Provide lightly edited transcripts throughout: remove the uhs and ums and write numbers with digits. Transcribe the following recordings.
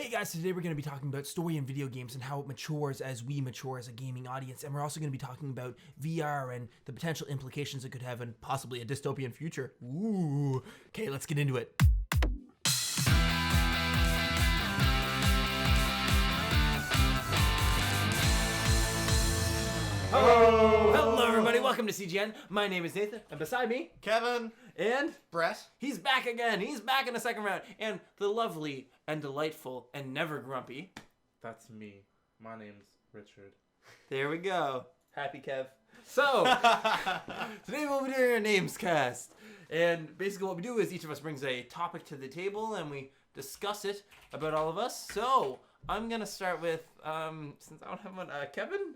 Hey guys, today we're going to be talking about story in video games and how it matures as we mature as a gaming audience, and we're also going to be talking about VR and the potential implications it could have in possibly a dystopian future. Ooh. Okay, let's get into it. Hello everybody, welcome to CGN. My name is Nathan, and beside me, Kevin and Brett. He's back again. He's back in the second round. And the lovely and delightful and never grumpy. That's me. My name's Richard. There we go. Happy Kev. So, today we'll be doing our NameCast. And basically what we do is each of us brings a topic to the table and we discuss it about all of us. So, I'm going to start with, since I don't have one, Kevin?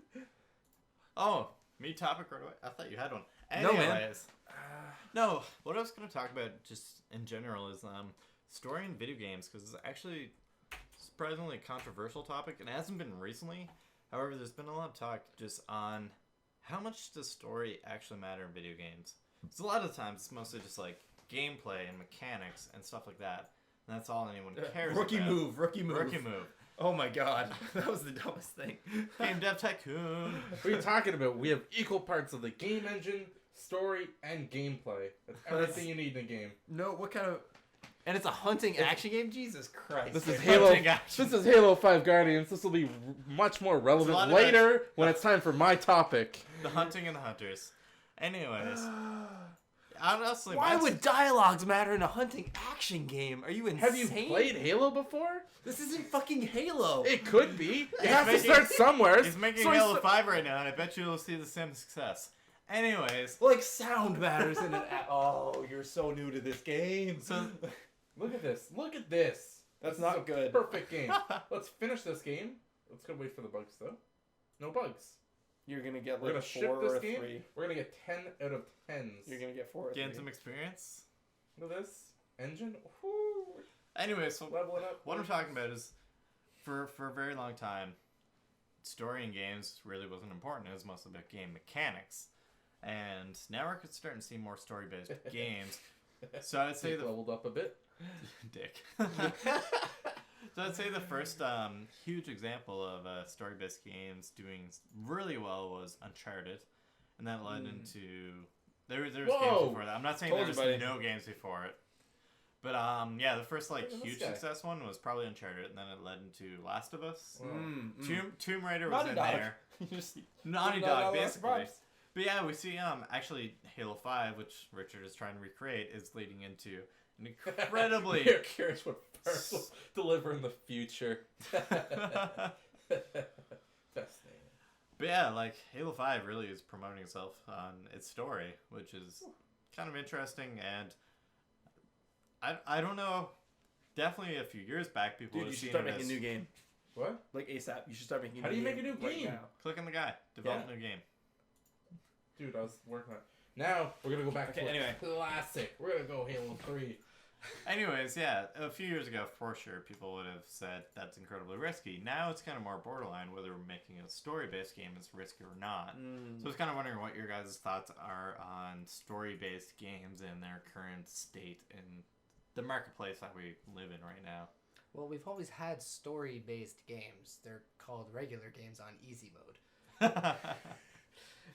Oh, me topic right away? I thought you had one. No, man. Anyways, no, what I was going to talk about just in general is story in video games, because it's actually surprisingly a controversial topic. It hasn't been recently. However, there's been a lot of talk just on how much does story actually matter in video games. So a lot of times it's mostly just like gameplay and mechanics and stuff like that. And that's all anyone cares Rookie about. Rookie Rookie move. Oh my god. That was the dumbest thing. Game Dev Tycoon. What are you talking about? We have equal parts of the game engine, story, and gameplay. That's everything you need in a game. No, what kind of... And it's a hunting action game? Jesus Christ. This is Hunting Halo. action. This is Halo 5 Guardians. This will be much more It's a relevant lot of later when it's time for my topic. The hunting and the hunters. Anyways. Honestly, Why would dialogues matter in a hunting action game? Are you insane? Have you played Halo before? This isn't fucking Halo. It could be. You have to making- start somewhere. He's making So Halo 5 right now, and I bet you'll see the same success. Anyways, Like sound matters in an... Oh, you're so new to this game. so Look at this. Look at this. That's This is not a good. Perfect game. Let's finish this game. Let's go wait for the bugs, though. No bugs. You're gonna get We're like gonna ship 4 this or game. 3. We're gonna get 10 out of 10s. You're gonna get 4 or 3. gain some experience. Look at this engine. Woo. Anyways, so Leveling up. what I'm talking about is, for a very long time, story in games really wasn't important. It was mostly about game mechanics, and now we're starting to see more story-based games. So I'd say the leveled up a bit. dick. So I'd say the first huge example of story-based games doing really well was Uncharted, and that led into there was games Whoa! before that. I'm not saying Told there you, was buddy. no games before it, but yeah, the first like Look at this huge guy. success one was probably Uncharted, and then it led into Last of Us. Wow. Tomb Raider was Naughty in Dog. there. You just... Naughty Not Dog, a lot of basically. surprise. But yeah, we see actually Halo 5, which Richard is trying to recreate, is leading into an incredibly You're curious what parts will deliver in the future. Fascinating. But yeah, like Halo 5 really is promoting itself on its story, which is kind of interesting. And I don't know, definitely a few years back, people Dude, would you have should seen start it making as a new game. What? Like ASAP. You should start making a How new do you game. make a new right game? now. click on the guy, develop Yeah. new game. Dude, I was working on it. Now, we're gonna go back Okay, to anyway. a classic. We're gonna go Halo 3. Anyways, yeah, a few years ago, for sure, people would have said that's incredibly risky. Now it's kind of more borderline whether we're making a story-based game is risky or not. So I was kind of wondering what your guys' thoughts are on story-based games in their current state in the marketplace that we live in right now. Well, we've always had story-based games. They're called regular games on easy mode.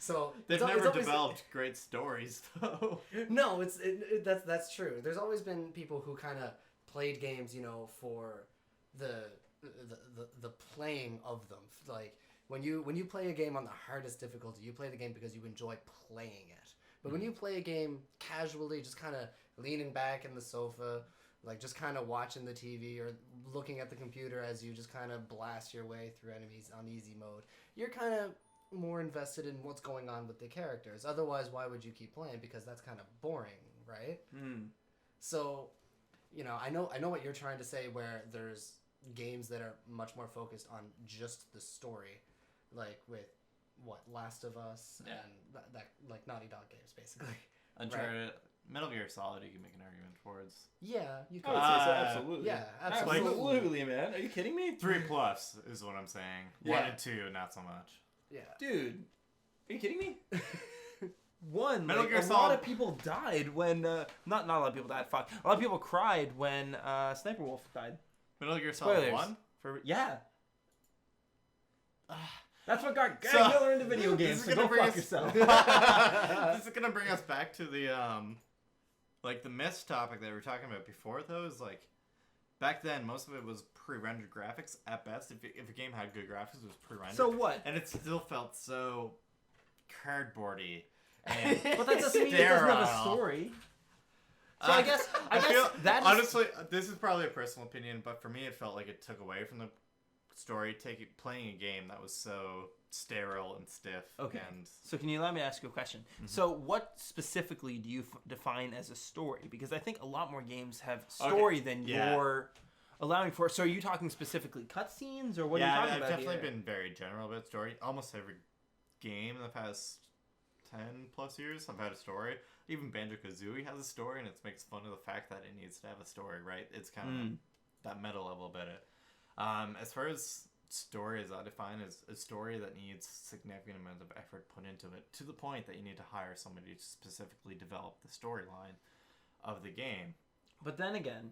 So They've it's never always- developed great stories, though. No, that's true. There's always been people who kind of played games, you know, for the playing of them. Like when you play a game on the hardest difficulty, you play the game because you enjoy playing it. But when you play a game casually, just kind of leaning back in the sofa, like just kind of watching the TV or looking at the computer as you just kind of blast your way through enemies on easy mode, you're kind of more invested in what's going on with the characters. Otherwise, why would you keep playing? Because that's kind of boring, right? So, you know, I know what you're trying to say, where there's games that are much more focused on just the story, like with Last of Us and that like Naughty Dog games, basically. Uncharted, Metal Gear Solid, you can make an argument towards. Yeah, you I could. would say so, absolutely. Yeah, absolutely. Absolutely, man. Are you kidding me? 3+ is what I'm saying. Yeah. 1 and 2, not so much. Yeah. Dude, are you kidding me? One, Metal like, Gear a lot Solid- of people died when, not a lot of people died, fuck. A lot of people cried when Sniper Wolf died. Metal Gear Solid Spoilers. 1? Yeah. That's what got Greg So, Miller into video this games. is So gonna go bring fuck us- yourself. This is gonna bring us back to the like the myths topic that we were talking about before. Though is like back then most of it was pre-rendered graphics at best. If a game had good graphics, it was pre-rendered. So what? And it still felt so cardboardy. And But that doesn't mean it doesn't have a sterile. story. So I guess that is- honestly, this is probably a personal opinion, but for me, it felt like it took away from the story. Playing a game that was so sterile and stiff. Okay. And So can you let me ask you a question? So what specifically do you define as a story? Because I think a lot more games have story than yeah. you're allowing for. So are you talking specifically cutscenes, or what are you yeah, talking I've about definitely here? been very general about story. Almost every game in the past 10 plus years, I've had a story. Even Banjo-Kazooie has a story, and it makes fun of the fact that it needs to have a story, right? It's kind of that meta level about it. As far as story as I define as a story that needs significant amount of effort put into it, to the point that you need to hire somebody to specifically develop the storyline of the game. But then again,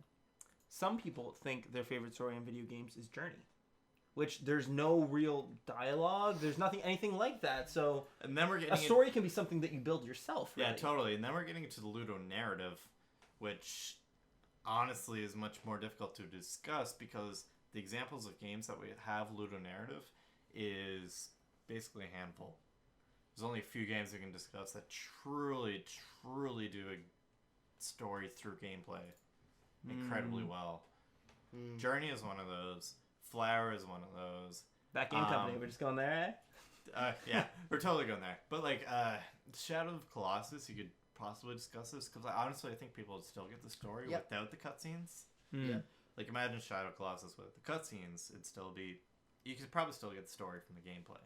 some people think their favorite story in video games is Journey, which there's no real dialogue. There's anything like that. So And then we're getting a story can be something that you build yourself. Really. Yeah, totally. And then we're getting into the Ludo narrative, which honestly is much more difficult to discuss because the examples of games that we have Ludo narrative is basically a handful. There's only a few games we can discuss that truly do a story through gameplay incredibly well. Journey is one of those. Flower is one of those. That game company. We're just going there, eh? Yeah, we're totally going there. But like Shadow of Colossus, you could possibly discuss this because honestly, I think people would still get the story without the cutscenes. Yeah. Like imagine Shadow of Colossus with the cutscenes, it'd still be. You could probably still get the story from the gameplay.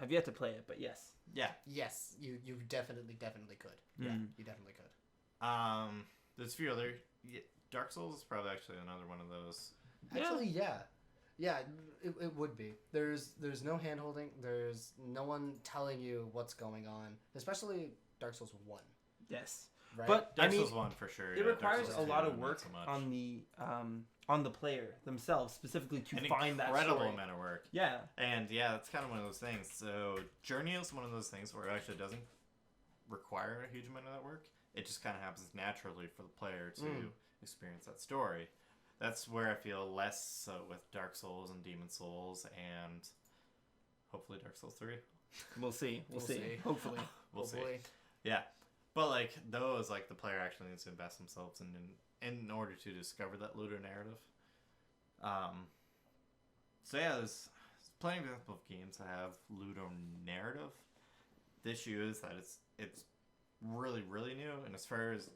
I've yet to play it, but yes. Yeah. Yes, you definitely could. Yeah, you definitely could. There's a few other. Dark Souls is probably actually another one of those. Actually, yeah, it would be. There's no hand holding. There's no one telling you what's going on, especially Dark Souls 1. Yes. Right? But Dark I mean, Souls 1 for sure. it requires a lot of not work so much. on the player themselves, specifically to An find that incredible story. amount of work. Yeah. And yeah, that's kind of one of those things. So Journey is one of those things where it actually doesn't require a huge amount of that work. It just kind of happens naturally for the player to experience that story. That's where I feel less so with Dark Souls and Demon Souls and hopefully Dark Souls 3. We'll see. We'll see. see. Hopefully. We'll see. Hopefully. Yeah. But like those, like the player actually needs to invest themselves in order to discover that Ludo narrative. So yeah, there's plenty of examples of games that have Ludo narrative. The issue is that it's really new, and as far as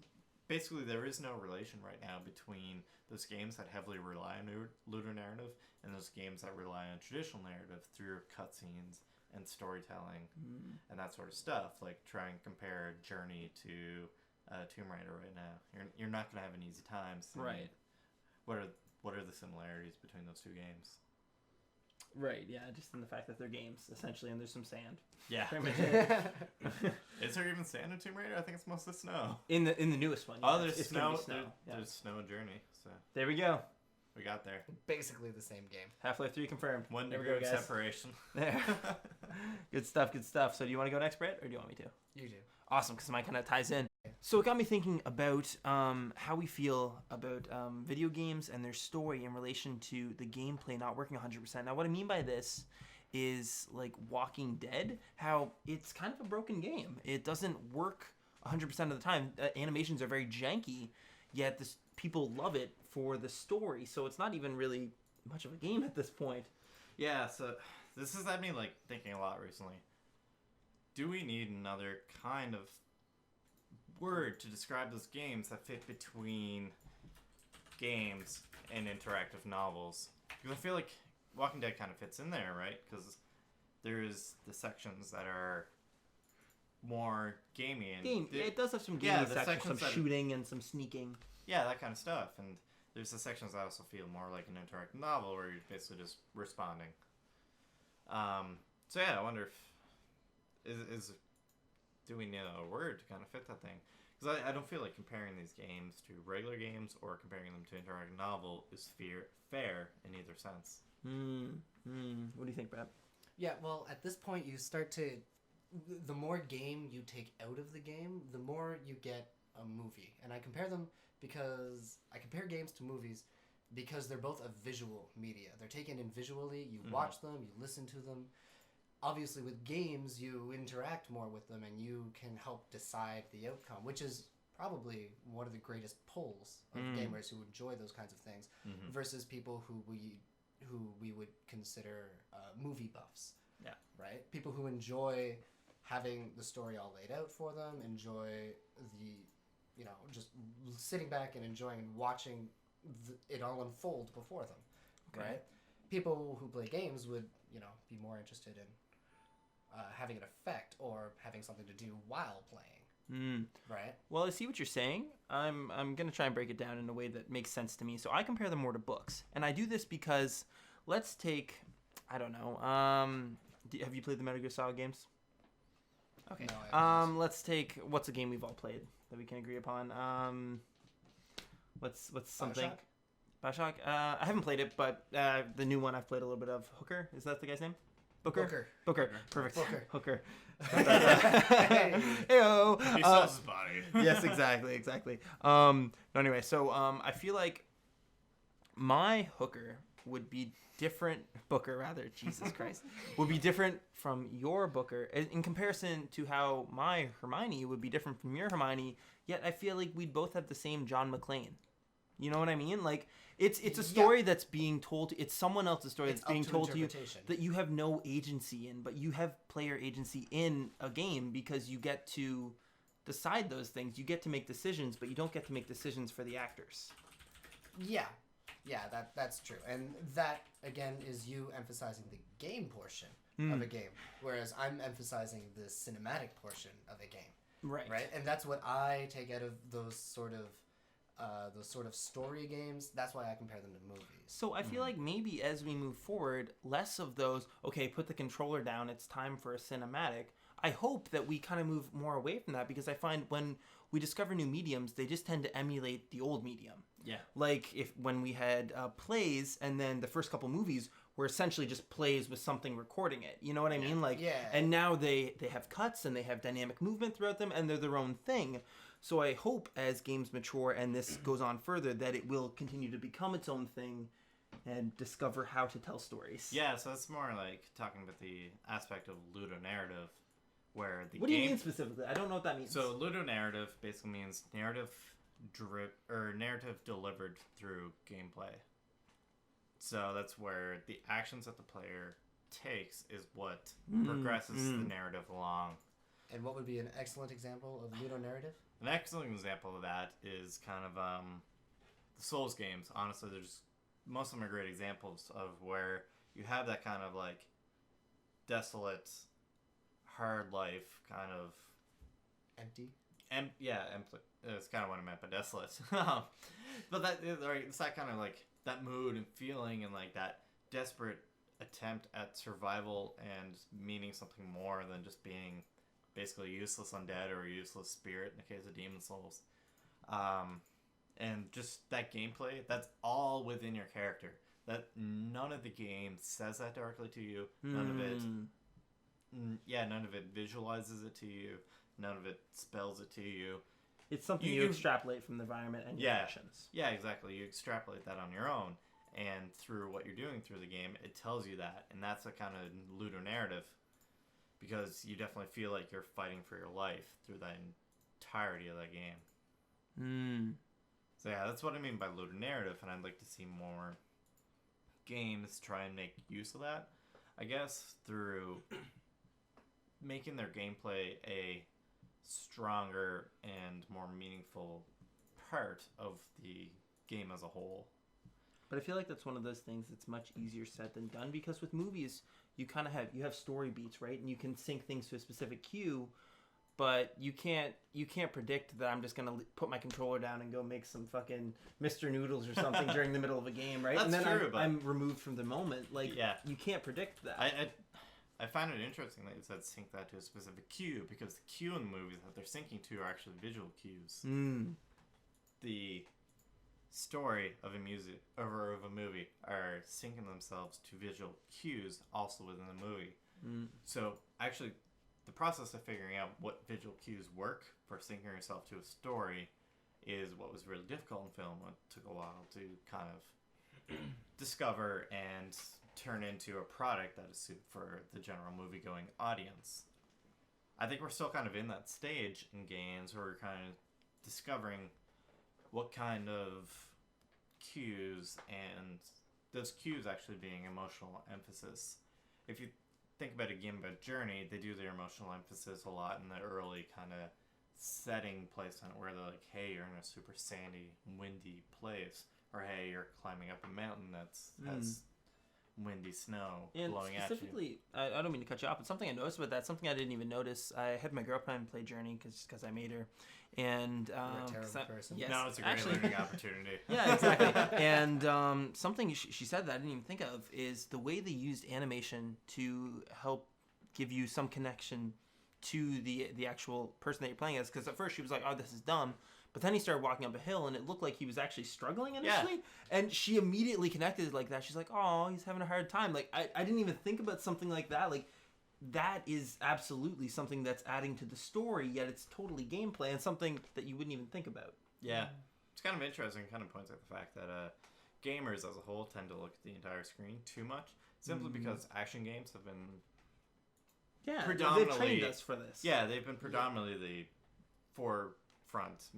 basically there is no relation right now between those games that heavily rely on Ludo narrative and those games that rely on traditional narrative through cutscenes and storytelling and that sort of stuff. Like try and compare Journey to Tomb Raider right now. You're not gonna have an easy time. Right. What are the similarities between those two games? Right. Yeah. Just in the fact that they're games essentially, and there's some sand. Yeah. Pretty much it. Is there even sand in Tomb Raider? I think it's mostly snow. in the newest one. Oh, yeah, there's it's gonna snow. be Yeah. There's snow in Journey. So There we go. we got there. Basically the same game. Half-Life 3 confirmed. One There we degree go, of guys. separation. There. Good stuff. Good stuff. So do you want to go next, Brett, or do you want me to? You do. Awesome, because mine kind of ties in. So it got me thinking about how we feel about video games and their story in relation to the gameplay not working 100%. Now, what I mean by this is like Walking Dead, how it's kind of a broken game. It doesn't work 100% of the time. Animations are very janky, yet people love it for the story. So it's not even really much of a game at this point. Yeah, so this has had me like thinking a lot recently. Do we need another kind of word to describe those games that fit between games and interactive novels? Because I feel like Walking Dead kind of fits in there, right? Because there's the sections that are more gamey and Yeah, it does have some yeah, gaming the sections, some sections that- shooting and some sneaking. yeah, that kind of stuff. And there's the sections that also feel more like an interactive novel where you're basically just responding. So yeah, I wonder if do we need a word to kind of fit that thing? Because I don't feel like comparing these games to regular games or comparing them to interactive novel is fair in either sense. What do you think, Brad? Yeah, well, at this point, you start to... The more game you take out of the game, the more you get a movie. And I compare them because... I compare games to movies because they're both a visual media. They're taken in visually, you watch them, you listen to them. Obviously, with games, you interact more with them and you can help decide the outcome, which is probably one of the greatest pulls of gamers who enjoy those kinds of things versus people who we would consider movie buffs. Yeah. Right? People who enjoy having the story all laid out for them, enjoy just sitting back and enjoying and watching it all unfold before them. Okay. Right? People who play games would, be more interested in having an effect or having something to do while playing. Right? Well, I see what you're saying. I'm going to try and break it down in a way that makes sense to me. So I compare them more to books. And I do this because let's take, I don't know, have you played the Metal Gear Solid games? Okay. No, let's take, what's a game we've all played that we can agree upon? What's something? Bioshock? I haven't played it, but the new one I've played a little bit of. Hooker? Is that the guy's name? Booker. Perfect. Booker. Hooker. Hey. Heyo. He sells his body. Yes, exactly. No, anyway, so I feel like my Hooker would be different. Booker, rather. Jesus Christ. Would be different from your Booker in comparison to how my Hermione would be different from your Hermione. Yet I feel like we'd both have the same John McClane. You know what I mean? Like it's a story that's being told. It's someone else's story that's being told to you that you have no agency in, but you have player agency in a game because you get to decide those things. You get to make decisions, but you don't get to make decisions for the actors. Yeah, that's true, and that again is you emphasizing the game portion of a game, whereas I'm emphasizing the cinematic portion of a game. Right, and that's what I take out of those sort of story games. That's why I compare them to movies. So I feel like maybe as we move forward, less of those, okay, put the controller down, it's time for a cinematic. I hope that we kind of move more away from that because I find when we discover new mediums, they just tend to emulate the old medium. Yeah. Like when we had plays and then the first couple movies were essentially just plays with something recording it. You know what I mean? Like, yeah. And now they have cuts and they have dynamic movement throughout them and they're their own thing. So I hope as games mature and this goes on further that it will continue to become its own thing and discover how to tell stories. Yeah, so it's more like talking about the aspect of ludonarrative where the What do you mean specifically? I don't know what that means. So ludonarrative basically means narrative delivered through gameplay. So that's where the actions that the player takes is what progresses the narrative along. And what would be an excellent example of ludonarrative? An excellent example of that is kind of the Souls games. Honestly, most of them are great examples of where you have that kind of like desolate, hard life kind of Empty. Empty. That's kind of what I meant by desolate. But it's that kind of like that mood and feeling and like that desperate attempt at survival and meaning something more than just being basically useless undead or a useless spirit in the case of Demon Souls. And just that gameplay, that's all within your character. That none of the game says that directly to you. None of it visualizes it to you. None of it spells it to you. It's something you extrapolate from the environment and your actions. Yeah, exactly. You extrapolate that on your own. And through what you're doing through the game, it tells you that. And that's a kind of ludonarrative. Because you definitely feel like you're fighting for your life through the entirety of that game. So yeah, that's what I mean by ludonarrative. And I'd like to see more games try and make use of that. I guess through making their gameplay a stronger and more meaningful part of the game as a whole. But I feel like that's one of those things that's much easier said than done because with movies you kind of have story beats, right? And you can sync things to a specific cue, but you can't predict that I'm just gonna put my controller down and go make some fucking Mr. Noodles or something during the middle of a game, right? That's and then true, I'm removed from the moment. Like, yeah. You can't predict that. I find it interesting that you said sync that to a specific cue, because the cue in the movies that they're syncing to are actually visual cues. The story of a movie are syncing themselves to visual cues also within the movie. So actually, the process of figuring out what visual cues work for syncing yourself to a story is what was really difficult in film. It took a while to kind of discover and turn into a product that is suited for the general movie-going audience. I think we're still kind of in that stage in games where we're kind of discovering what kind of cues, and those cues actually being emotional emphasis. If you think about a game about Journey, they do their emotional emphasis a lot in the early kind of setting place on it, where they're like, hey, you're in a super sandy, windy place, or hey, you're climbing up a mountain that's has windy snow blowing at you. Specifically, I don't mean to cut you off, but something I noticed about that, something I didn't even notice, I had my girlfriend play Journey because I made her. And You're a terrible person. Yes, No, it's a great learning opportunity. Yeah, exactly. And something she said that I didn't even think of is the way they used animation to help give you some connection to the actual person that you're playing as. Because at first she was like, oh, this is dumb. But then he started walking up a hill, and it looked like he was actually struggling initially. Yeah. And she immediately connected it like that. She's like, oh, he's having a hard time. Like, I didn't even think about something like that. Like, that is absolutely something that's adding to the story, yet it's totally gameplay and something that you wouldn't even think about. Yeah. It's kind of interesting. It kind of points out the fact that gamers as a whole tend to look at the entire screen too much, simply because action games have been predominantly... They've trained us for this. Yeah, they've been predominantly the forefront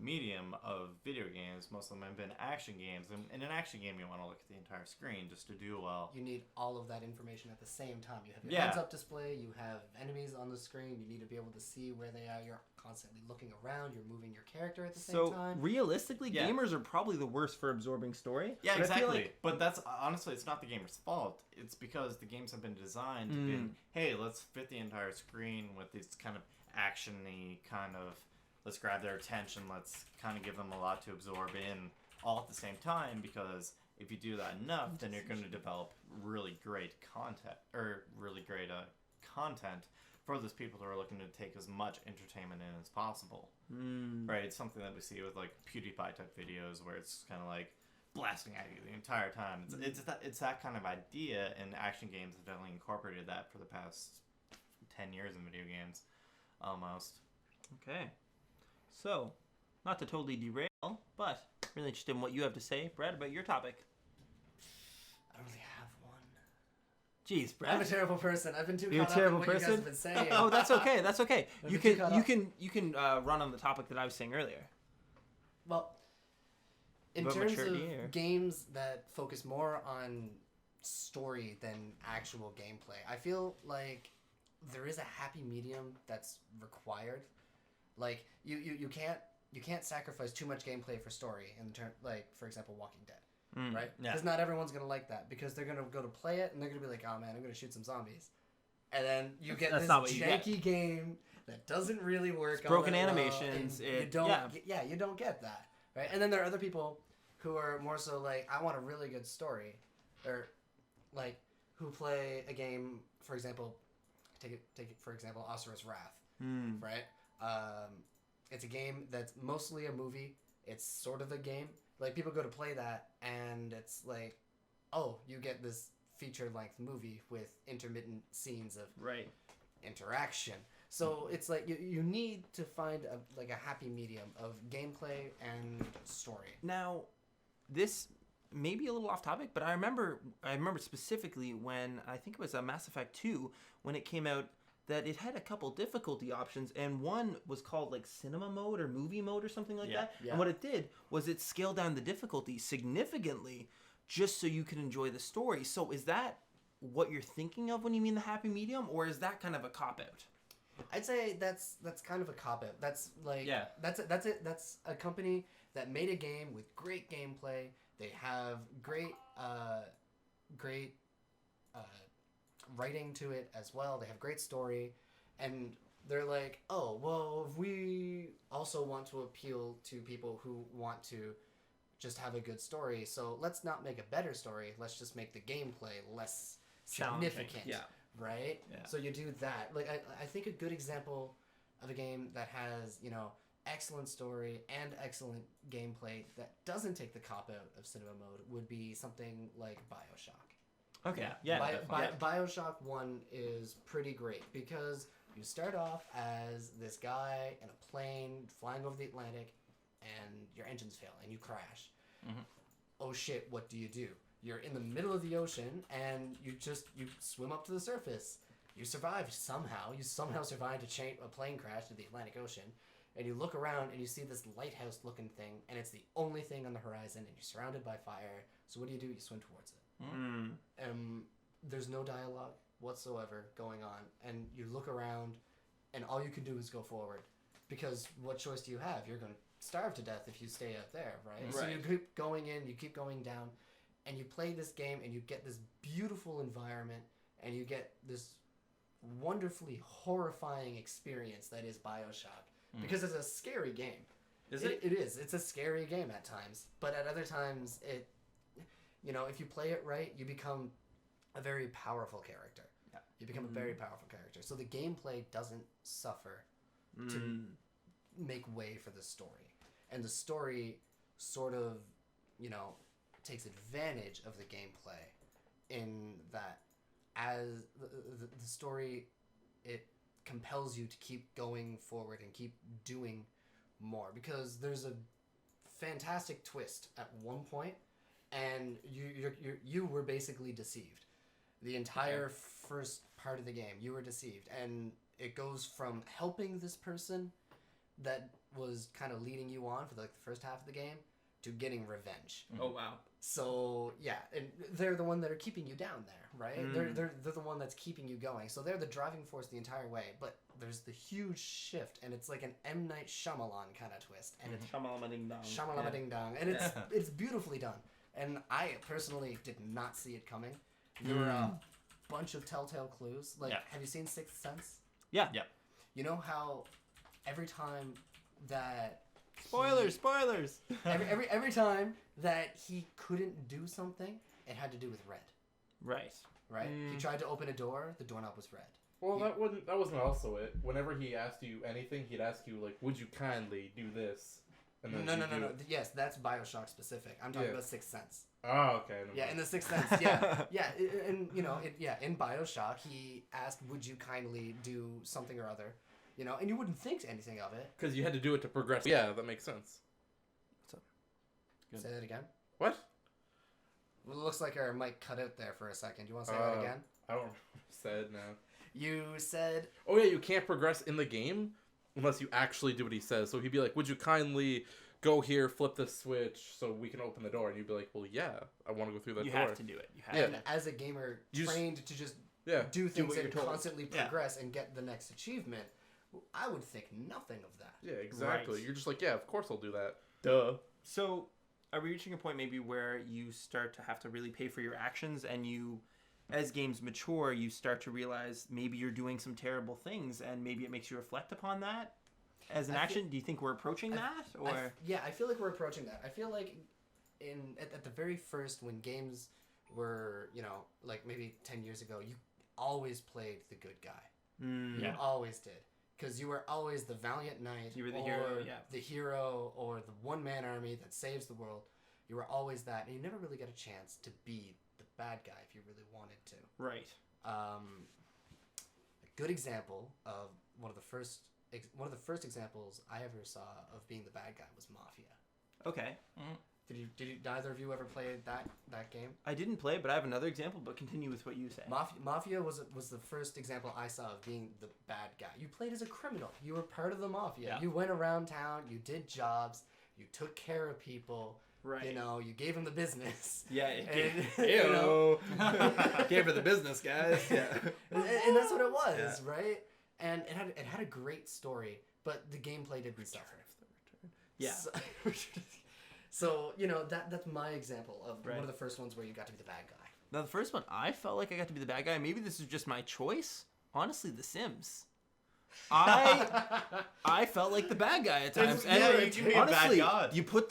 medium of video games. Most of them have been action games. And in an action game, you want to look at the entire screen just to do well. You need all of that information at the same time. You have your heads-up display, you have enemies on the screen, you need to be able to see where they are. You're constantly looking around, you're moving your character at the same time. So, realistically, gamers are probably the worst for absorbing story. Yeah, exactly. But that's, honestly, it's not the gamer's fault. It's because the games have been designed to be, hey, let's fit the entire screen with these kind of action-y kind of... Let's grab their attention, let's kind of give them a lot to absorb in all at the same time, because if you do that enough, then you're going to develop really great content, content for those people who are looking to take as much entertainment in as possible. Right? It's something that we see with like PewDiePie type videos where it's kind of like blasting at you the entire time. It's that kind of idea, and action games have definitely incorporated that for the past 10 years in video games, almost. Okay. So, not to totally derail, but really interested in what you have to say, Brad, about your topic. I don't really have one. Jeez, Brad. I'm a terrible person. I've been too You're caught up in what you guys have been saying. Oh, that's okay. That's okay. You can run on the topic that I was saying earlier. Well, in terms of games that focus more on story than actual gameplay, I feel like there is a happy medium that's required. Like you can't sacrifice too much gameplay for story in turn, like for example Walking Dead, right? Because not everyone's gonna like that, because they're gonna go to play it and they're gonna be like, oh man, I'm gonna shoot some zombies, and then you get this janky game that doesn't really work. It's broken animations. You don't get that, right? And then there are other people who are more so like, I want a really good story, or like who play a game, for example, take it for example, Asura's Wrath, right? It's a game that's mostly a movie. It's sort of a game. Like, people go to play that, and it's like, oh, you get this feature-length movie with intermittent scenes of interaction. So it's like you need to find a happy medium of gameplay and story. Now, this may be a little off topic, but I remember specifically when I think it was Mass Effect 2 when it came out, that it had a couple difficulty options, and one was called like cinema mode or movie mode or something like that. Yeah. And what it did was it scaled down the difficulty significantly just so you could enjoy the story. So is that what you're thinking of when you mean the happy medium, or is that kind of a cop-out? I'd say that's kind of a cop-out. That's like that's it. That's a company that made a game with great gameplay. They have great writing to it as well. They have great story, and they're like, oh, well, we also want to appeal to people who want to just have a good story, so let's not make a better story, let's just make the gameplay less significant. right? Yeah. So you do that. Like I think a good example of a game that has, you know, excellent story and excellent gameplay that doesn't take the cop out of cinema mode would be something like BioShock. Okay. Yeah. BioShock 1 is pretty great because you start off as this guy in a plane flying over the Atlantic and your engines fail and you crash. Mm-hmm. Oh shit, what do? You're in the middle of the ocean and you swim up to the surface. You survive somehow. You somehow survive a plane crash to the Atlantic Ocean. And you look around and you see this lighthouse looking thing and it's the only thing on the horizon and you're surrounded by fire. So what do? You swim towards it. There's no dialogue whatsoever going on. And you look around and all you can do is go forward. Because what choice do you have? You're going to starve to death if you stay out there, right? So you keep going in, you keep going down, and you play this game and you get this beautiful environment and you get this wonderfully horrifying experience that is BioShock. Because it's a scary game. Is it? It is. It's a scary game at times. But at other times, if you play it right, you become a very powerful character. Yeah. You become a very powerful character. So the gameplay doesn't suffer to make way for the story. And the story sort of, takes advantage of the gameplay in that as the story, it compels you to keep going forward and keep doing more because there's a fantastic twist at one point and you were basically deceived the entire first part of the game. You were deceived and it goes from helping this person that was kind of leading you on for the first half of the game to getting revenge. Oh wow. So yeah, and they're the one that are keeping you down there, right? They're the one that's keeping you going. So they're the driving force the entire way. But there's the huge shift, and it's like an M. Night Shyamalan kind of twist, and it's Shamalama ding dong. Shamalama ding dong, and it's beautifully done. And I personally did not see it coming. There were a bunch of telltale clues. Like, have you seen Sixth Sense? Yeah. You know how every time that Spoilers. every time that he couldn't do something, it had to do with red. Right? He tried to open a door, the doorknob was red. Well, that wasn't also it. Whenever he asked you anything, he'd ask you like, "Would you kindly do this?" And then no. Yes, that's BioShock specific. I'm talking about Sixth Sense. Oh, okay. Yeah, in the Sixth Sense. Yeah. In BioShock, he asked, "Would you kindly do something or other?" And you wouldn't think anything of it. Because you had to do it to progress. Yeah, that makes sense. Good. Say that again. What? Well, it looks like our mic cut out there for a second. Do you want to say that again? I don't said now. You said... Oh, yeah, you can't progress in the game unless you actually do what he says. So he'd be like, "Would you kindly go here, flip this switch so we can open the door?" And you'd be like, "Well, yeah, I want to go through that door." You have to do it. And as a gamer trained to just do things and constantly progress and get the next achievement, I would think nothing of that. Yeah, exactly. Right. You're just like, yeah, of course I'll do that. Duh. So, are we reaching a point maybe where you start to have to really pay for your actions and you, as games mature, you start to realize maybe you're doing some terrible things and maybe it makes you reflect upon that as an action? Do you think we're approaching that? Or I feel like we're approaching that. I feel like at the very first when games were, like maybe 10 years ago, you always played the good guy. You always did. Because you were always the valiant knight, you were the hero, or the one-man army that saves the world. You were always that, and you never really got a chance to be the bad guy if you really wanted to. Right. A good example of one of the first examples I ever saw of being the bad guy was Mafia. Okay. Did neither of you ever play that game? I didn't play, but I have another example. But continue with what you say. Mafia was the first example I saw of being the bad guy. You played as a criminal. You were part of the mafia. Yeah. You went around town. You did jobs. You took care of people. Right. You gave them the business. Yeah. Gave her the business, guys. Yeah. And that's what it was, right? And it had a great story, but the gameplay didn't suffer. Yeah. So, that's my example of one of the first ones where you got to be the bad guy. Now, the first one, I felt like I got to be the bad guy. Maybe this is just my choice. Honestly, The Sims. I felt like the bad guy at times. Yeah, you can be a bad honestly, god. you put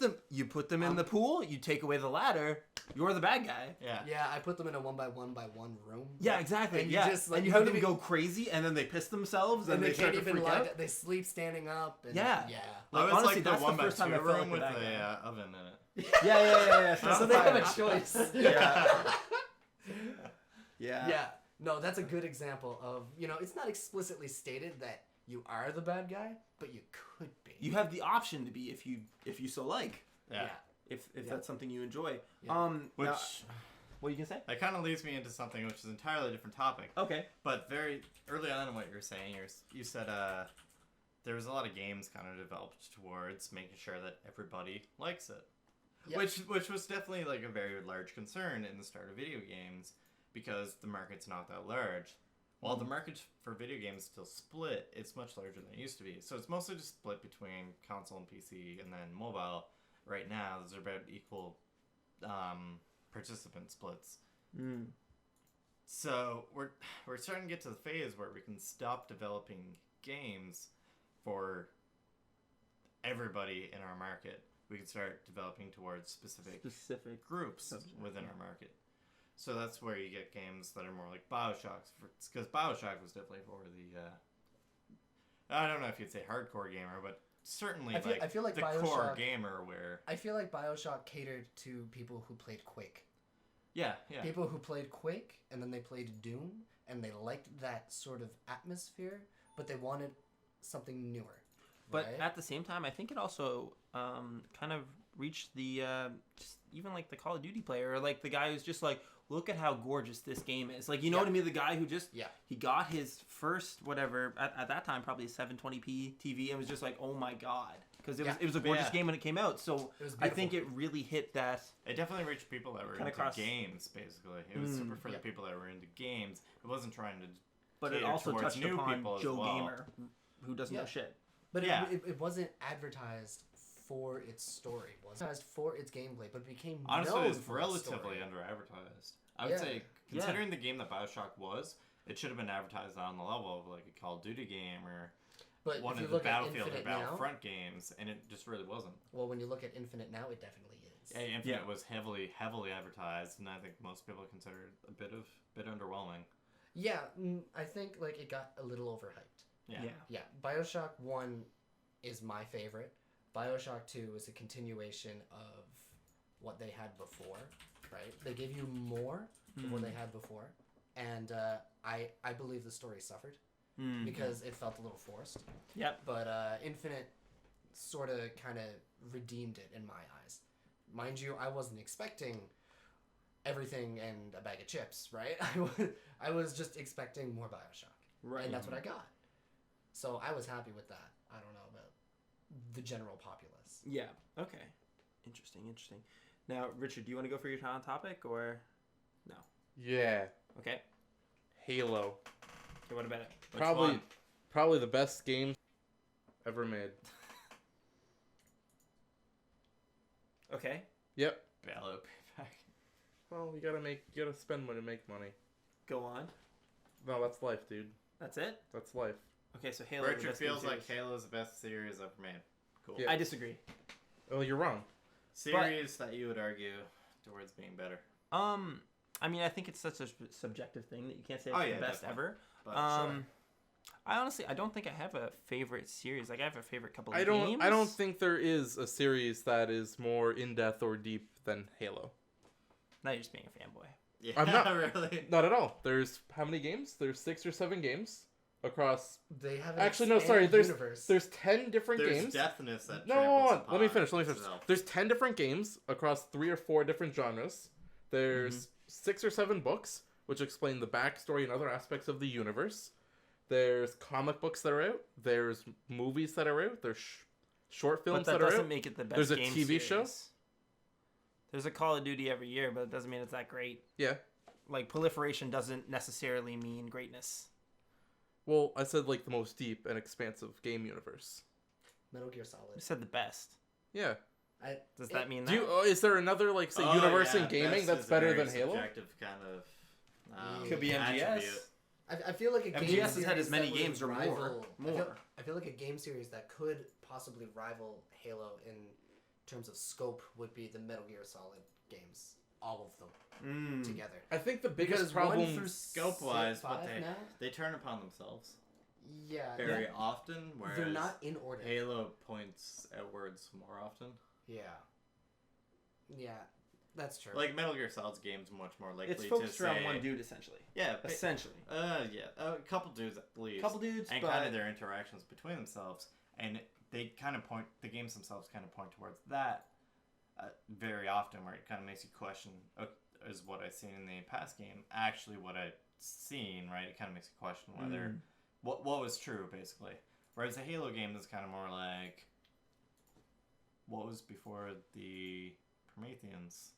them in the pool. You take away the ladder. You're the bad guy. Yeah. Yeah, I put them in a 1x1x1 room. Yeah, exactly. And you yeah, just, like, and you you have don't them even- go crazy, and then they piss themselves, And and they they start can't to even freak lie. out. They sleep standing up. And Yeah. Yeah. I was honestly, like that's the the 1x2 first time I felt like room the with bad the guy. oven in it. Yeah. So they have a choice. Yeah. Yeah. Yeah. No, that's a good example of, it's not explicitly stated that you are the bad guy, but you could be. You have the option to be if you so like. Yeah. If that's something you enjoy. Yeah. Which What you can say? that kind of leads me into something which is an entirely different topic. Okay. But very early on in what you were saying, you said there was a lot of games kind of developed towards making sure that everybody likes it. Yep. Which was definitely like a very large concern in the start of video games because the market's not that large. While the market for video games is still split, it's much larger than it used to be. So it's mostly just split between console and PC and then mobile. Right now, those are about equal participant splits. Mm. So we're starting to get to the phase where we can stop developing games for everybody in our market. We can start developing towards specific groups within our market. So that's where you get games that are more like Bioshocks, because Bioshock was definitely for the I don't know if you'd say hardcore gamer, but certainly I feel like the Bioshock, core gamer where I feel like Bioshock catered to people who played Quake. yeah. People who played Quake and then they played Doom and they liked that sort of atmosphere, but they wanted something newer. But right? at the same time, I think it also kind of reached the just even like the Call of Duty player, or like the guy who's just like, look at how gorgeous this game is. Like, you know what I mean? The guy who just he got his first whatever at that time, probably a 720p TV, and was just like, oh my god, because it was a gorgeous game when it came out. So I think it really hit that. It definitely reached people that were into games. Basically, it was super for the people that were into games. It wasn't trying to. But it also touched new upon people Joe as well. Gamer, who doesn't know shit. But it wasn't advertised for its story. It wasn't advertised for its gameplay, but it became honestly, known it's for its story. relatively under-advertised. I would say, considering the game that Bioshock was, it should have been advertised on the level of like a Call of Duty game or one of the Battlefield or Battlefront games, and it just really wasn't. Well, when you look at Infinite now, it definitely is. Yeah, Infinite was heavily advertised, and I think most people consider it a bit underwhelming. Yeah, I think like it got a little overhyped. Yeah. Bioshock 1 is my favorite. Bioshock 2 is a continuation of what they had before, right? They gave you more of what they had before, and I believe the story suffered because it felt a little forced. Yep. But Infinite sort of kind of redeemed it in my eyes. Mind you, I wasn't expecting everything and a bag of chips, right? I was just expecting more Bioshock. Right. And that's what I got. So I was happy with that. I don't know about the general populace. Yeah. Okay. Interesting. Now, Richard, do you want to go for your topic or no? Yeah. Okay. Halo. Okay, what about it? Probably the best game ever made. Okay. Yep. Halo payback. Well, you gotta spend money to make money. Go on. No, that's life, dude. That's it? That's life. Okay, so Halo. Richard feels like Halo's the best series ever made. Cool. Yeah. I disagree. Oh, you're wrong. Series that you would argue towards being better. I mean, I think it's such a subjective thing that you can't say it's the best ever. But I honestly, I don't think I have a favorite series. Like, I have a favorite couple of games. I don't think there is a series that is more in-depth or deep than Halo. Now you're just being a fanboy. Yeah, I'm not really. Not at all. There's how many games? There's 6 or 7 games across. They have Actually, no, sorry. universe. There's 10 different There's games. deafness that No, let me finish. itself. There's 10 different games across 3 or 4 different genres. There's 6 or 7 books which explain the backstory and other aspects of the universe. There's comic books that are out. There's movies that are out. There's short films But that are out. doesn't make it the best There's a game TV show. series. There's a Call of Duty every year, but it doesn't mean it's that great. Yeah. Like, proliferation doesn't necessarily mean greatness. Well, I said like the most deep and expansive game universe. Metal Gear You Solid. said the best. Yeah. Does that mean that? Is there another like say universe in gaming that's better than Halo? Subjective kind of Could be MGS. attribute. I feel like a game MGS has series had as many that would games or rival, more. I feel like a game series that could possibly rival Halo in terms of scope would be the Metal Gear Solid games, all of them together. I think the biggest Because problem one through Scope-wise, but five now? they turn upon themselves Yeah, very often, whereas they're not in order. Halo points outwards more often. Yeah, that's true. Like Metal Gear Solid's game's much more likely It's focused to say, around one dude essentially. Yeah, Essentially. a couple dudes at least. Couple dudes, and but kind of their interactions between themselves, and they kind of point. The games themselves kind of point towards that very often, where it kind of makes you question: is what I've seen in the past game actually what I've seen? Right? It kind of makes you question whether what was true, basically. Whereas a Halo game is kind of more like what was before the Prometheans.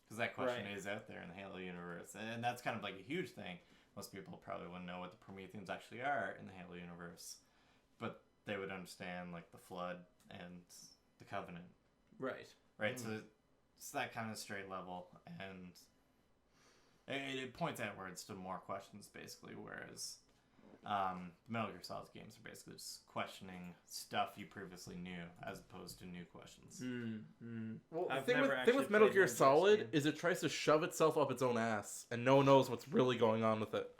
Because that question is out there in the Halo universe. And that's kind of like a huge thing. Most people probably wouldn't know what the Prometheans actually are in the Halo universe. But they would understand, like, the Flood and the Covenant. Right. Right? So it's that kind of straight level. And it points outwards to more questions, basically. Whereas the Metal Gear Solid games are basically just questioning stuff you previously knew, as opposed to new questions. Well, I've the never thing actually with Metal played Gear an MGS Solid game. is it tries to shove itself up its own ass, and no one knows what's really going on with it.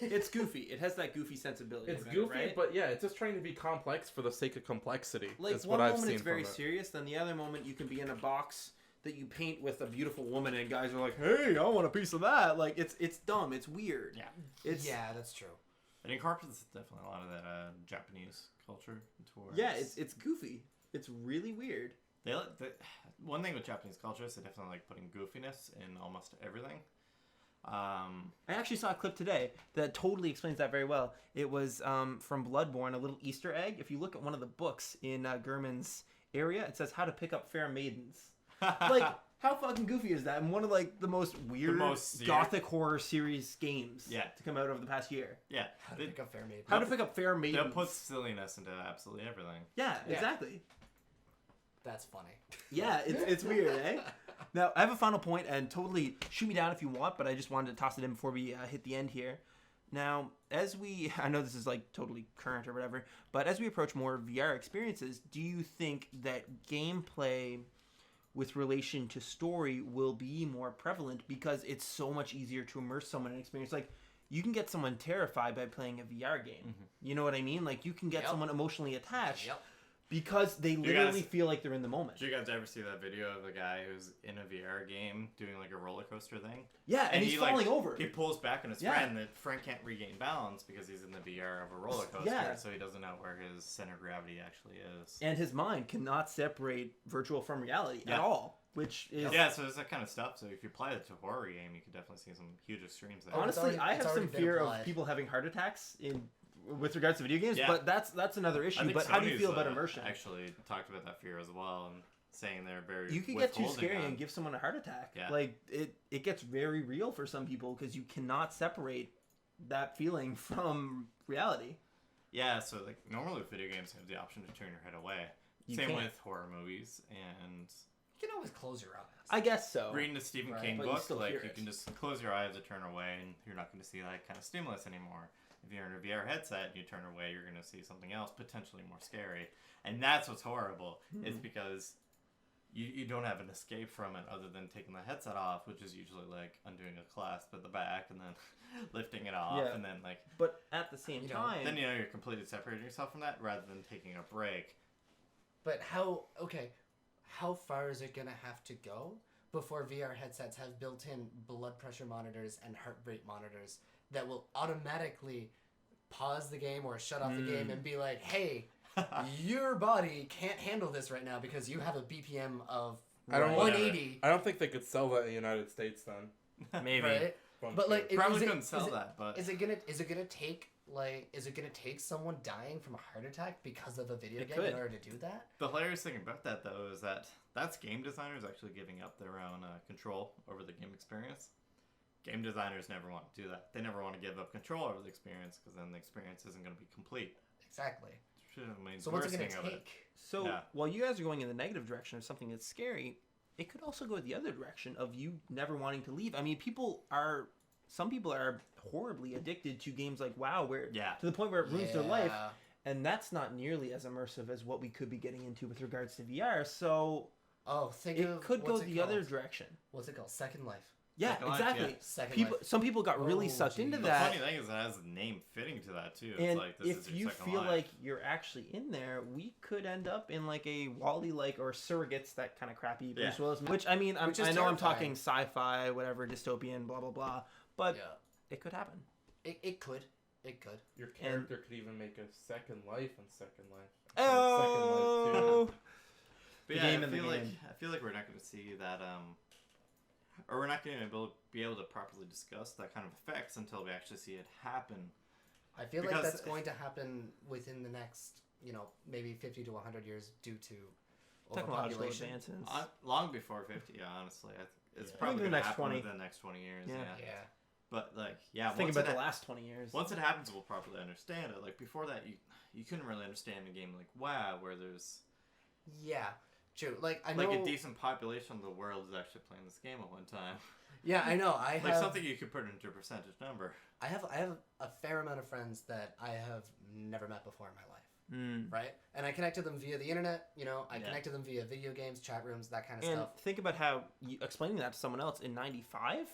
It's goofy. It has that goofy sensibility. It's about goofy, it, right? but yeah, it's just trying to be complex for the sake of complexity. Like is one what I've moment seen it's very from it. serious, then the other moment you can be in a box that you paint with a beautiful woman, and guys are like, "Hey, I want a piece of that." Like it's dumb. It's weird. Yeah. yeah, that's true. It incorporates definitely a lot of that Japanese culture towards. Yeah, it's goofy. It's really weird. One thing with Japanese culture is they definitely like putting goofiness in almost everything. I actually saw a clip today that totally explains that very well. It was from Bloodborne, a little Easter egg. If you look at one of the books in Gurman's area, it says how to pick up fair maidens. Like, how fucking goofy is that? And one of like the most weird gothic horror series games to come out over the past year. Yeah. How to pick up fair maidens. How to pick up fair maidens. They'll put silliness into absolutely everything. Yeah, exactly. That's funny. Yeah, it's weird, eh? Now, I have a final point, and totally shoot me down if you want, but I just wanted to toss it in before we hit the end here. Now, I know this is like totally current or whatever, but as we approach more VR experiences, do you think that gameplay with relation to story will be more prevalent because it's so much easier to immerse someone in an experience? Like, you can get someone terrified by playing a VR game. You know what I mean? Like, you can get someone emotionally attached because they literally feel like they're in the moment. Did you guys ever see that video of the guy who's in a VR game doing like a roller coaster thing? Yeah, and he's falling over. He pulls back on his friend. The friend can't regain balance because he's in the VR of a roller coaster, so he doesn't know where his center of gravity actually is. And his mind cannot separate virtual from reality at all, which is... Yeah, so there's that kind of stuff. So if you apply it to a horror game, you could definitely see some huge extremes there. Honestly, I have some fear of people having heart attacks with regards to video games, but that's another issue. But how do you feel about immersion? Actually talked about that fear as well, and saying they're very you can get too scary and give someone a heart attack. Yeah. Like it gets very real for some people because you cannot separate that feeling from reality. Yeah, so like normally with video games you have the option to turn your head away. Same with horror movies, and you can always close your eyes. I guess so. Reading a Stephen King book, like you can just close your eyes or turn away, and you're not going to see that kind of stimulus anymore. If you're in a VR headset and you turn away, you're going to see something else potentially more scary, and that's what's horrible. Is because you don't have an escape from it other than taking the headset off, which is usually like undoing a clasp at the back and then lifting it off, and then like. But at the same time, then you're completely separating yourself from that rather than taking a break. But how far is it gonna have to go before VR headsets have built-in blood pressure monitors and heart rate monitors that will automatically pause the game or shut off the game and be like, hey, your body can't handle this right now because you have a BPM of 180. I don't think they could sell that in the United States then. Maybe. Right? But like, probably couldn't sell that. But is it gonna take someone dying from a heart attack because of a video game in order to do that? The hilarious thing about that though is that's game designers actually giving up their own control over the game experience. Game designers never want to do that. They never want to give up control over the experience because then the experience isn't going to be complete. Exactly. So what's it going to take? So while you guys are going in the negative direction of something that's scary, it could also go the other direction of you never wanting to leave. I mean, people are some people are horribly addicted to games like WoW, where Yeah. to the point where it ruins their life, Yeah. and that's not nearly as immersive as what we could be getting into with regards to VR. So Oh, think it of could go what's it the other called? direction. What's it called? Second Life. Yeah, Second Life, exactly. yeah. Second People, Life. some people got really Oh, sucked into geez. The that. funny thing is, it has a name fitting to that too. It's And like this is if your you second feel life. like you're actually in there, we could end up in like a Wall-E like or Surrogates, that kind of crappy Bruce Yeah. Willis. Which I mean, Which is I know I'm terrifying. talking sci-fi, whatever, dystopian, blah blah blah, but Yeah. it could happen. It could. Your character could even make a second life in Second Life. Oh, But The yeah, game I in the feel like game. I feel like we're not going to see that, or we're not going to be able to properly discuss that kind of effects until we actually see it happen. I feel like Because- that's going to happen within the next, maybe 50 to 100 years due to technological overpopulation. advances. Long before 50, yeah, honestly, it's Yeah. probably Maybe the going to next happen 20. within the next 20 years. Yeah. Yeah. Yeah. But like, yeah, Think once about it the last 20 years. once it happens, we'll properly understand it. Like before that, you couldn't really understand a game like WoW, where there's Yeah. True. Like I like know. a decent population of the world is actually playing this game at one time. Yeah, I know. I Like have. something you could put into a percentage number. I have a fair amount of friends that I have never met before in my life. Mm. Right? And I connect to them via the internet. I Yeah. connect to them via video games, chat rooms, that kind of And stuff. think about how you explaining that to someone else in '95.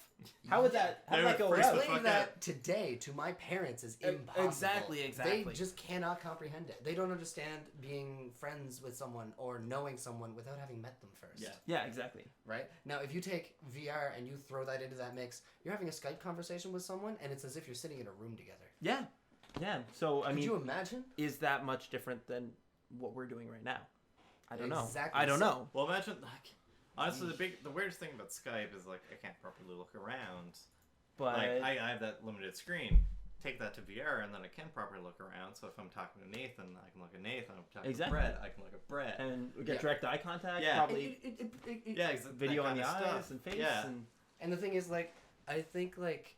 How would that? How They would that would go freeze around? the Explaining fuck that today to my parents is impossible. Exactly. They just cannot comprehend it. They don't understand being friends with someone or knowing someone without having met them first. Yeah. Yeah, exactly. Right? Now, if you take VR and you throw that into that mix, you're having a Skype conversation with someone, and it's as if you're sitting in a room together. Yeah, yeah. So I Could mean, you imagine? is that much different than what we're doing right now? I don't know. Exactly. I don't know. Well, imagine like honestly, the weirdest thing about Skype is like I can't properly look around. But Like I have that limited screen. Take that to VR, and then I can properly look around. So if I'm talking to Nathan, I can look at Nathan. If I'm talking Exactly. to Brett, I can look at Brett. and we get Yeah. direct eye contact. Yeah. Probably Yeah, video on the eyes stuff. and face. Yeah. And the thing is, like, I think, like,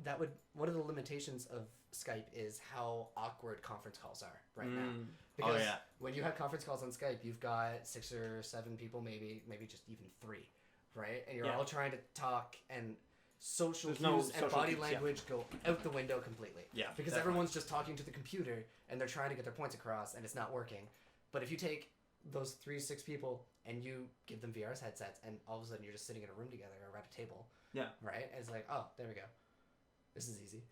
that would... One of the limitations of Skype is how awkward conference calls are right now. Mm. Because yeah. when you have conference calls on Skype, you've got 6 or 7 people, maybe just even 3, right? And you're Yeah. all trying to talk, and social There's cues no and social body cues, yeah. language go out the window completely. Yeah, Because definitely. everyone's just talking to the computer, and they're trying to get their points across, and it's not working. But if you take those 3 to 6 people, and you give them VR headsets, and all of a sudden you're just sitting in a room together or around a table. Yeah. Right? And it's like, oh, there we go. This is easy.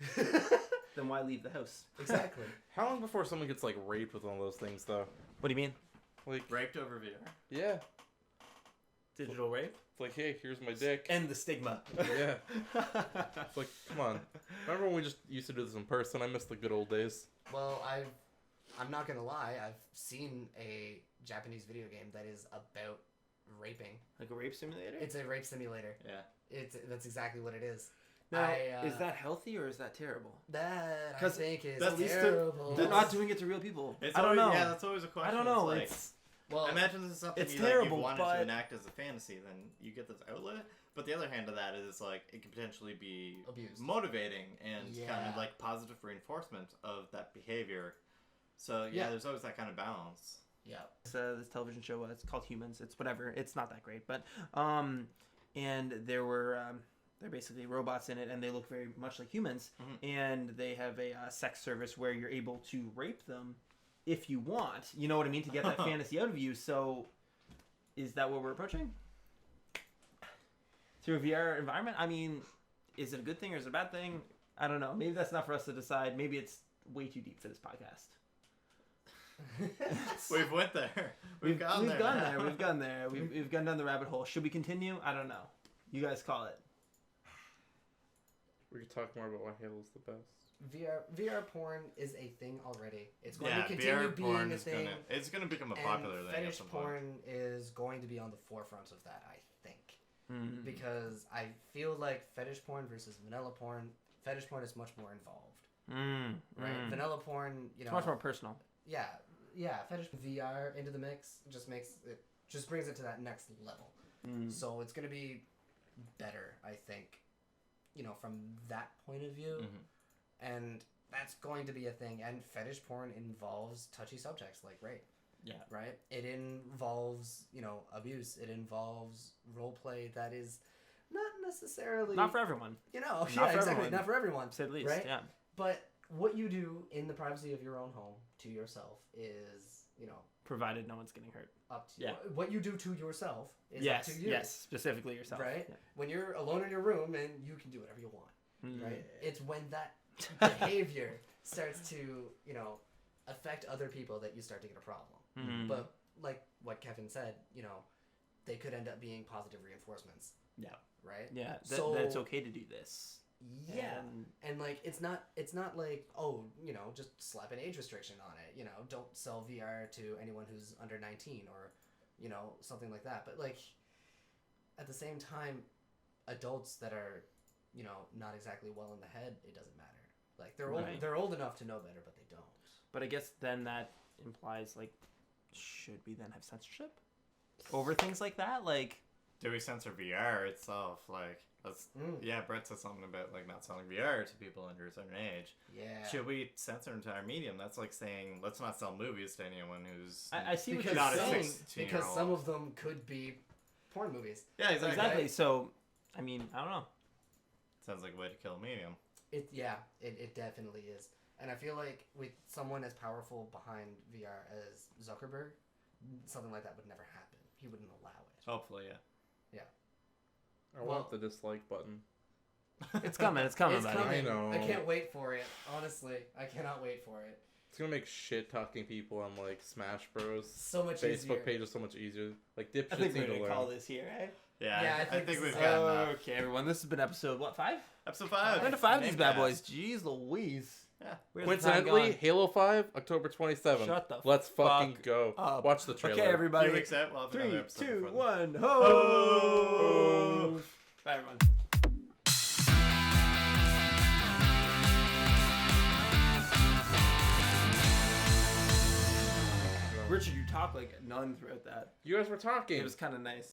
Then why leave the house? Exactly. How long before someone gets like raped with one of those things though? What do you mean? Like, Raped over VR. yeah, Digital rape? it's like, hey, here's my dick. End the stigma. Yeah, it's like, come on. Remember when we just used to do this in person? I miss the good old days. Well, I'm not gonna lie. I've seen a Japanese video game that is about raping. Like a rape simulator? It's a rape simulator. Yeah. That's exactly what it is. Now, I, is that healthy or is that terrible? That I 'Cause think is at least terrible. They're not doing it to real people. It's I don't always, know. Yeah, that's always a question. I don't know. It's like, It's well, imagine this is something it's you terrible, wanted but- to enact as a fantasy, then you get this outlet. But the other hand of that is like it could potentially be Abused. motivating and kind Yeah. of like positive reinforcement of that behavior. So yeah, Yeah. there's always that kind of balance. yeah. this television show. It's called Humans. It's whatever. It's not that great, but and there were they're basically robots in it, and they look very much like humans. Mhm. And they have a sex service where you're able to rape them if you want. You know what I mean? To get that fantasy out of you. So, is that what we're approaching? Through a VR environment? I mean, is it a good thing or is it a bad thing? I don't know. Maybe that's not for us to decide. Maybe it's way too deep for this podcast. We've went there. We've gone there. We've gone there. We've gone down the rabbit hole. Should we continue? I don't know. You guys call it. We could talk more about why Halo's the best. VR porn is a thing already. It's going Yeah, to continue VR being porn a is thing. it's gonna become a And popular thing. at fetish some point. porn is going to be on the forefront of that, I think. Mm. Because I feel like fetish porn versus vanilla porn, fetish porn is much more involved. Right? Mm. Vanilla porn, It's much more personal. yeah, fetish VR into the mix just brings it to that next level. Mm. So it's gonna be better, I think, from that point of view, and that's going to be a thing. And fetish porn involves touchy subjects like rape. Yeah. Right. It involves abuse. It involves role play that is not necessarily. Not for everyone, You know, Not yeah, for exactly. everyone. Not for everyone. to say the least. Right? Yeah. But what you do in the privacy of your own home to yourself is, Provided no one's getting hurt. up to Yeah. you. What you do to yourself is Yes. up to you. Yes. Specifically yourself. Right? Yeah. When you're alone in your room and you can do whatever you want. Mm. Right? It's when that behavior starts to, affect other people that you start to get a problem. Mm. But like what Kevin said, they could end up being positive reinforcements. Yeah. Right? Yeah. So- that it's okay to do this. Yeah. And And like it's not like, oh, just slap an age restriction on it. Don't sell VR to anyone who's under 19 or, something like that. But like at the same time, adults that are, not exactly well in the head, it doesn't matter. Like Right. they're old enough to know better, but they don't. But I guess then that implies like, should we then have censorship over things like that? Like, Do we censor VR itself? Like, yeah, Brett said something about like not selling VR to people under a certain age. Yeah. Should we censor entire medium? That's like saying let's not sell movies to anyone who's I see what Because you're not a saying. 16-year-old. Because some of them could be porn movies. Yeah, exactly. Exactly. So, I mean, I don't know. Sounds like a way to kill a medium. It definitely is. And I feel like with someone as powerful behind VR as Zuckerberg, something like that would never happen. He wouldn't allow it. Hopefully, yeah. I want the dislike button. It's coming. It's coming, It's buddy. coming. I know. I can't wait for it. Honestly, I cannot wait for it. It's gonna make shit talking people on like Smash Bros. So much Facebook easier. pages so much easier. Like I dipshits think need we're to gonna learn. call this here, right? Yeah, Yeah, I I think think this we've is- got enough. Okay, everyone. This has been episode what, 5? Episode 5. We're into 5 of these bad NameCast. boys. Jeez Louise. Yeah. Where's the time Coincidentally, gone? Halo 5, October 27th. Shut the Let's fucking fuck go. up. Watch the trailer. Okay, everybody. Few weeks out, we'll have another 3, episode 2, before 1. then. Ho! Bye, everyone. Richard, you talk like none throughout that. You guys were talking. It was kind of nice.